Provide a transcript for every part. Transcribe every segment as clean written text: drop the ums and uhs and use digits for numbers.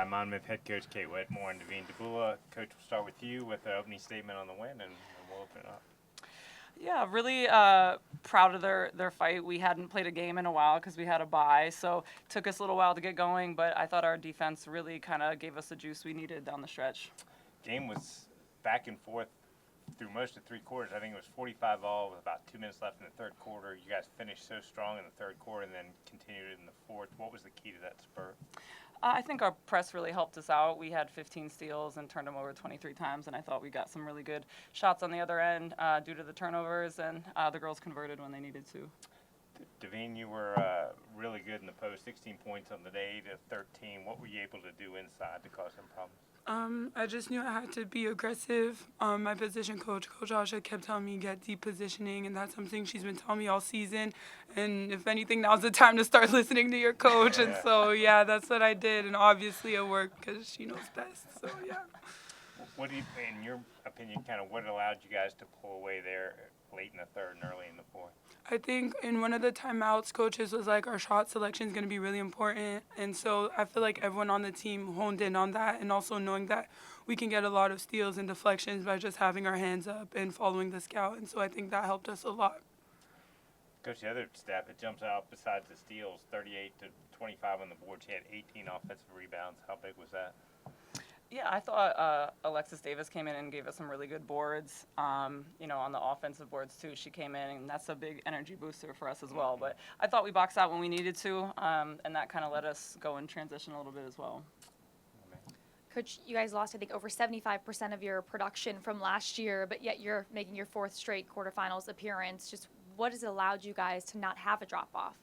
by Monmouth head coach Cait Wetmore and Dibula. Coach, we'll start with you with the opening statement on the win, and we'll open it up. Yeah, really proud of their fight. We hadn't played a game in a while because we had a bye, so it took us a little while to get going, but I thought our defense really kind of gave us the juice we needed down the stretch. Game was back and forth through most of three quarters. I think it was 45-all with about 2 minutes left in the third quarter. You guys finished so strong in the third quarter and then continued in the fourth. What was the key to that spurt? I think our press really helped us out. We had 15 steals and turned them over 23 times, and I thought we got some really good shots on the other end due to the turnovers, and the girls converted when they needed to. Devine, you were really good in the post, 16 points on the day to 13. What were you able to do inside to cause some problems? I just knew I had to be aggressive. My position coach, Coach Asha, kept telling me get deep positioning, and that's something she's been telling me all season. And if anything, now's the time to start listening to your coach. And so, yeah, that's what I did. And obviously it worked because she knows best. So, yeah. What do you, in your opinion, kind of what allowed you guys to pull away there late in the third and early in the fourth? I think in one of the timeouts, coaches was like, our shot selection is going to be really important. And so I feel like everyone on the team honed in on that, and also knowing that we can get a lot of steals and deflections by just having our hands up and following the scout. And so I think that helped us a lot. Coach, the other stat that jumps out besides the steals, 38 to 25 on the board. She had 18 offensive rebounds. How big was that? Yeah, I thought Alexis Davis came in and gave us some really good boards. On the offensive boards too, she came in, and that's a big energy booster for us as well. But I thought we boxed out when we needed to, and that kind of let us go in transition a little bit as well. Coach, you guys lost, I think, over 75% of your production from last year, but yet you're making your fourth straight quarterfinals appearance. Just what has allowed you guys to not have a drop-off?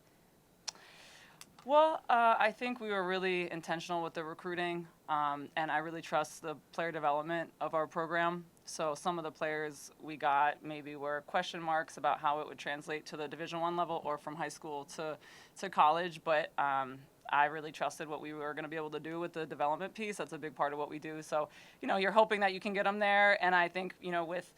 Well, I think we were really intentional with the recruiting, and I really trust the player development of our program. So some of the players we got maybe were question marks about how it would translate to the Division I level or from high school to college, but I really trusted what we were going to be able to do with the development piece. That's a big part of what we do. So, you're hoping that you can get them there, and I think, with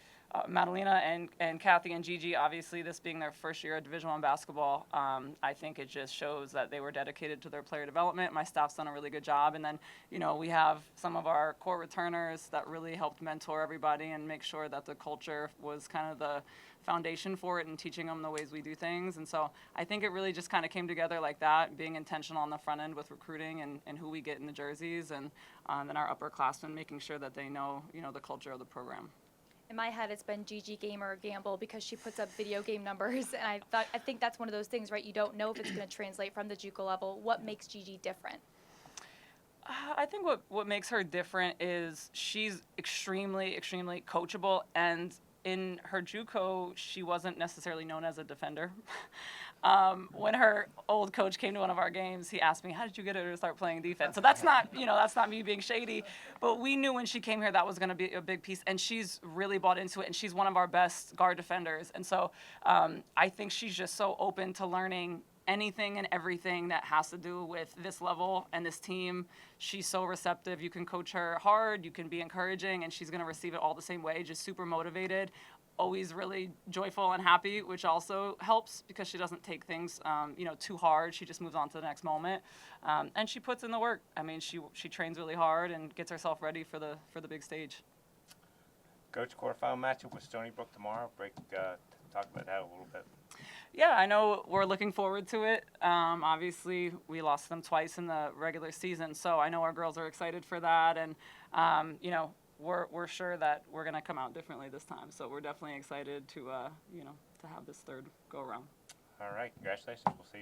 Madalena and Kathy and Gigi, obviously this being their first year of Division I basketball, I think it just shows that they were dedicated to their player development. My staff's done a really good job. And then, we have some of our core returners that really helped mentor everybody and make sure that the culture was kind of the foundation for it and teaching them the ways we do things. And so I think it really just kind of came together like that, being intentional on the front end with recruiting and who we get in the jerseys, and then our upperclassmen making sure that they know, the culture of the program. In my head, it's been Gigi Gamer Gamble because she puts up video game numbers, and I think that's one of those things, right? You don't know if it's going to translate from the JUCO level. What makes Gigi different? I think what makes her different is she's extremely, extremely coachable, and in her JUCO, she wasn't necessarily known as a defender. When her old coach came to one of our games, he asked me, how did you get her to start playing defense? So that's not me being shady, but we knew when she came here that was going to be a big piece, and she's really bought into it, and she's one of our best guard defenders. And so I think she's just so open to learning anything and everything that has to do with this level and this team. She's so receptive. You can coach her hard, you can be encouraging, and she's going to receive it all the same way, just super motivated, always really joyful and happy, which also helps because she doesn't take things too hard. She just moves on to the next moment, and she puts in the work. I mean, she trains really hard and gets herself ready for the big stage. Coach, quarterfinal matchup with Stony Brook tomorrow. Talk about that a little bit. Yeah, I know we're looking forward to it. Obviously, we lost them twice in the regular season, so I know our girls are excited for that, and we're sure that we're going to come out differently this time. So we're definitely excited to have this third go around. All right, congratulations. We'll see you.